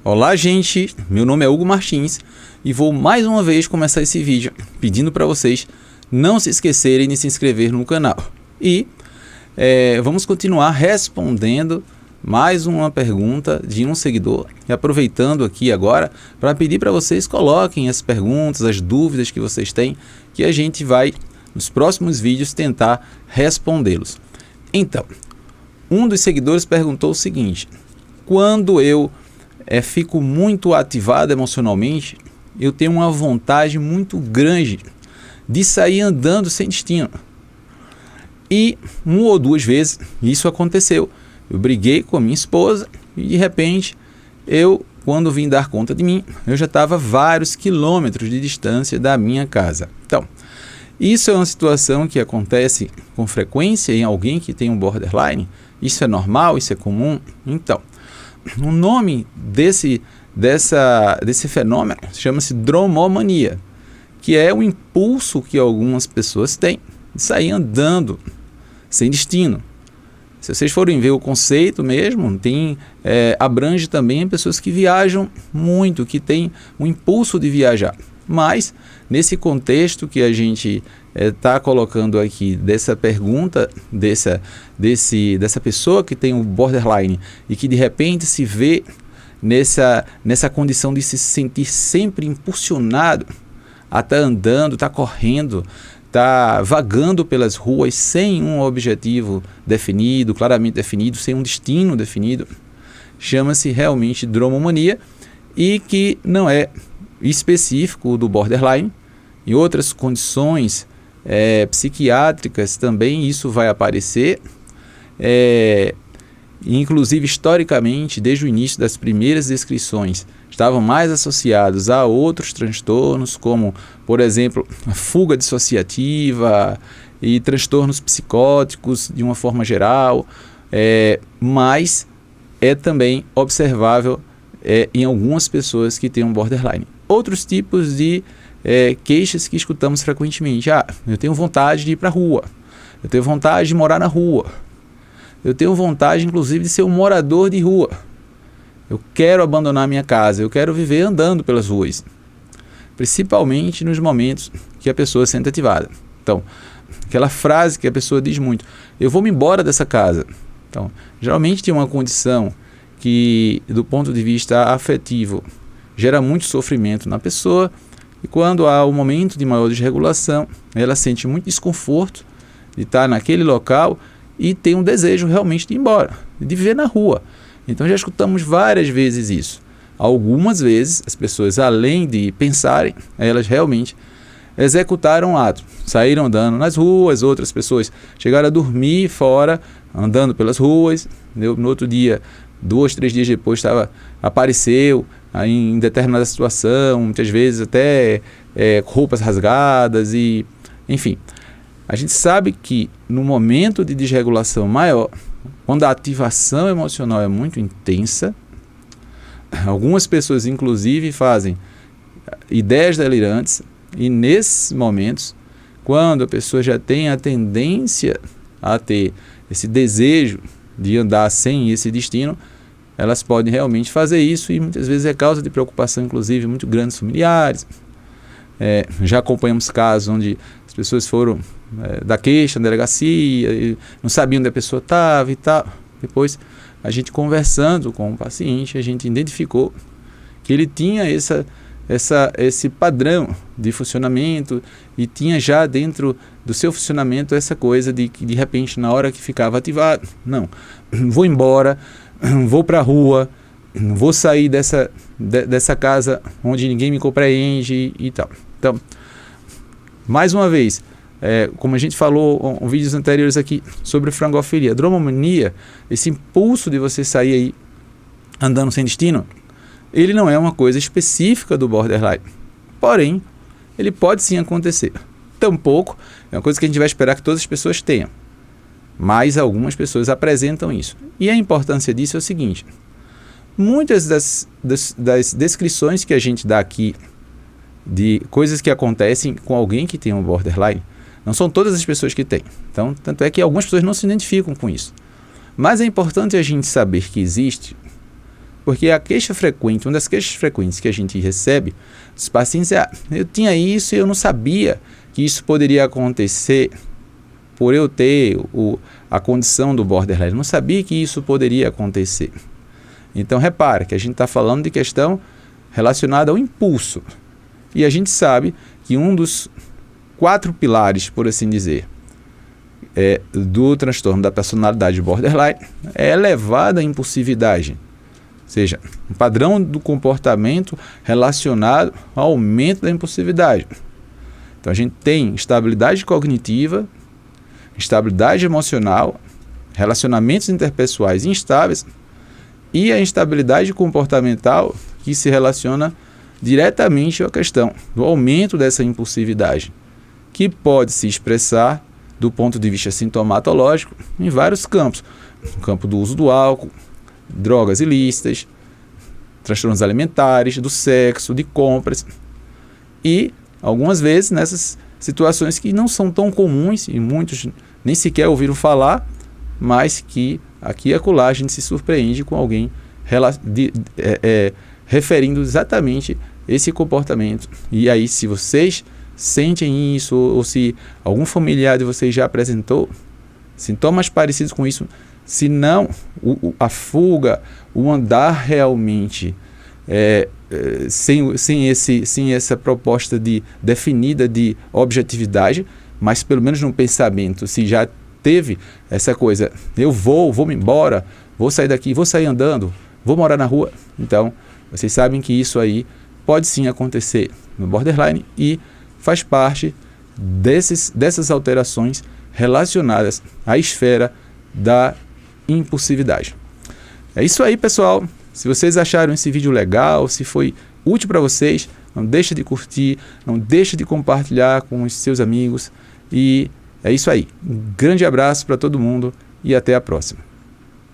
Olá, gente! Meu nome é Hugo Martins e vou mais uma vez começar esse vídeo pedindo para vocês não se esquecerem de se inscrever no canal. E vamos continuar respondendo mais uma pergunta de um seguidor. E aproveitando aqui agora para pedir para vocês coloquem as perguntas, as dúvidas que vocês têm, que a gente vai nos próximos vídeos tentar respondê-los. Então, um dos seguidores perguntou o seguinte: quando eu fico muito ativado emocionalmente, eu tenho uma vontade muito grande de sair andando sem destino. E uma ou duas vezes isso aconteceu. Eu briguei com a minha esposa e de repente quando vim dar conta de mim, eu já estava a vários quilômetros de distância da minha casa. Então, isso é uma situação que acontece com frequência em alguém que tem um borderline? Isso é normal? Isso é comum? Então, o nome desse fenômeno chama-se dromomania, que é o impulso que algumas pessoas têm de sair andando sem destino. Se vocês forem ver o conceito mesmo, abrange também pessoas que viajam muito, que têm o impulso de viajar. Mas, nesse contexto que a gente está colocando aqui, dessa pergunta, dessa pessoa que tem o borderline e que de repente se vê nessa condição de se sentir sempre impulsionado a estar andando, estar correndo, estar vagando pelas ruas sem um objetivo definido, claramente definido, sem um destino definido, chama-se realmente dromomania, e que não é específico do borderline. Em outras condições psiquiátricas também isso vai aparecer, inclusive historicamente, desde o início das primeiras descrições, estavam mais associados a outros transtornos, como, por exemplo, a fuga dissociativa e transtornos psicóticos de uma forma geral, mas é também observável em algumas pessoas que têm um borderline. Outros tipos de queixas que escutamos frequentemente: eu tenho vontade de ir para a rua, eu tenho vontade de morar na rua, eu tenho vontade inclusive de ser um morador de rua, eu quero abandonar minha casa, eu quero viver andando pelas ruas, principalmente nos momentos que a pessoa se sente ativada. Então, aquela frase que a pessoa diz muito: eu vou me embora dessa casa. Então, geralmente tem uma condição que, do ponto de vista afetivo, gera muito sofrimento na pessoa, e quando há um momento de maior desregulação, ela sente muito desconforto de estar naquele local e tem um desejo realmente de ir embora, de viver na rua. Então já escutamos várias vezes isso. Algumas vezes as pessoas, além de pensarem, elas realmente executaram o ato, saíram andando nas ruas. Outras pessoas chegaram a dormir fora, andando pelas ruas. No outro dia, 2, 3 dias depois, apareceu em determinada situação, muitas vezes até roupas rasgadas, e enfim. A gente sabe que no momento de desregulação maior, quando a ativação emocional é muito intensa, algumas pessoas inclusive fazem ideias delirantes, e nesses momentos, quando a pessoa já tem a tendência a ter esse desejo de andar sem esse destino, elas podem realmente fazer isso, e muitas vezes é causa de preocupação, inclusive, muito grande dos familiares. Já acompanhamos casos onde as pessoas foram dar queixa na delegacia e não sabiam onde a pessoa estava e tal. Depois, a gente conversando com o paciente, a gente identificou que ele tinha esse padrão de funcionamento, e tinha já dentro do seu funcionamento essa coisa de que, de repente, na hora que ficava ativado, não, vou embora, vou para a rua, vou sair dessa casa onde ninguém me compreende e tal. Então, mais uma vez, como a gente falou em vídeos anteriores aqui sobre frangofilia, dromomania, esse impulso de você sair aí andando sem destino, ele não é uma coisa específica do borderline. Porém, ele pode sim acontecer. Tampouco é uma coisa que a gente vai esperar que todas as pessoas tenham, mas algumas pessoas apresentam isso. E a importância disso é o seguinte: muitas das descrições que a gente dá aqui de coisas que acontecem com alguém que tem um borderline, não são todas as pessoas que têm. Então, tanto é que algumas pessoas não se identificam com isso. Mas é importante a gente saber que existe Porque a queixa frequente, uma das queixas frequentes que a gente recebe dos pacientes é: eu tinha isso e eu não sabia que isso poderia acontecer por eu ter a condição do borderline. Eu não sabia que isso poderia acontecer. Então, repara que a gente está falando de questão relacionada ao impulso. E a gente sabe que um dos 4 pilares, por assim dizer, do transtorno da personalidade borderline é elevada impulsividade. Ou seja, um padrão do comportamento relacionado ao aumento da impulsividade. Então, a gente tem instabilidade cognitiva, instabilidade emocional, relacionamentos interpessoais instáveis e a instabilidade comportamental que se relaciona diretamente à questão do aumento dessa impulsividade, que pode se expressar do ponto de vista sintomatológico em vários campos. No campo do uso do álcool, drogas ilícitas, transtornos alimentares, do sexo, de compras e algumas vezes nessas situações que não são tão comuns e muitos nem sequer ouviram falar, mas que aqui e acolá a gente se surpreende com alguém referindo exatamente esse comportamento. E aí, se vocês sentem isso, ou se algum familiar de vocês já apresentou sintomas parecidos com isso, se não a fuga, o andar realmente sem essa proposta definida de objetividade, mas pelo menos no pensamento, se já teve essa coisa, eu vou-me embora, vou sair daqui, vou sair andando, vou morar na rua. Então, vocês sabem que isso aí pode sim acontecer no borderline e faz parte dessas alterações relacionadas à esfera da impulsividade. É isso aí, pessoal. Se vocês acharam esse vídeo legal, se foi útil para vocês, não deixa de curtir, não deixa de compartilhar com os seus amigos. E é isso aí. Um grande abraço para todo mundo e até a próxima.